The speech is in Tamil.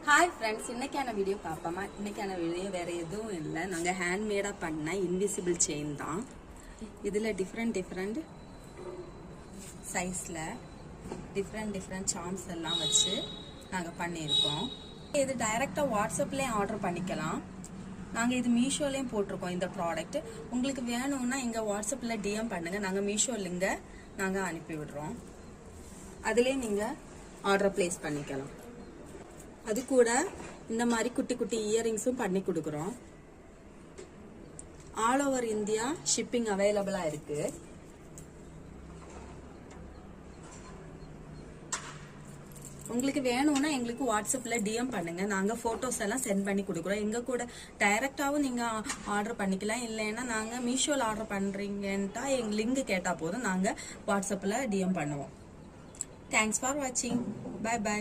ஹாய் ஃப்ரெண்ட்ஸ், இன்னைக்கான வீடியோ பார்ப்போமா? இன்னைக்கான வீடியோ வேற எதுவும் இல்லை, நாங்கள் ஹேண்ட்மேடாக பண்ண இன்விசிபிள் செயின் தான். இதில் டிஃப்ரெண்ட் சைஸில் டிஃப்ரெண்ட் சார்ம்ஸ் எல்லாம் வச்சு நாங்கள் பண்ணியிருக்கோம். இது டைரெக்டாக வாட்ஸ்அப்லேயும் ஆர்டர் பண்ணிக்கலாம். நாங்கள் இது மீஷோலேயும் போட்டிருக்கோம். இந்த ப்ராடக்ட் உங்களுக்கு வேணும்னா இங்கே வாட்ஸ்அப்பில் டிஎம் பண்ணுங்கள், நாங்கள் மீஷோ லிங்கை நாங்கள் அனுப்பி விடுறோம். அதிலே நீங்கள் ஆர்டர் பிளேஸ் பண்ணிக்கலாம். அது கூட இந்த மாதிரி குட்டி குட்டி இயரிங்ஸும் பண்ணி கொடுக்குறோம். ஆல் ஓவர் இந்தியா ஷிப்பிங் அவைலபிளா இருக்கு. உங்களுக்கு வேணும்னா எங்களுக்கு வாட்ஸ்அப்ல டிஎம் பண்ணுங்க, நாங்க போட்டோஸ் எல்லாம் சென்ட் பண்ணி கொடுக்குறோம். எங்க கூட டைரக்டாவும் நீங்க ஆர்டர் பண்ணிக்கலாம். இல்லைன்னா நாங்க மீஷோல ஆர்டர் பண்றீங்கன்ட்டா எங்க லிங்க் கேட்டா போதும், நாங்க வாட்ஸ்அப்ல டிஎம் பண்ணுவோம். தேங்க்ஸ் ஃபார் வாட்சிங். பை.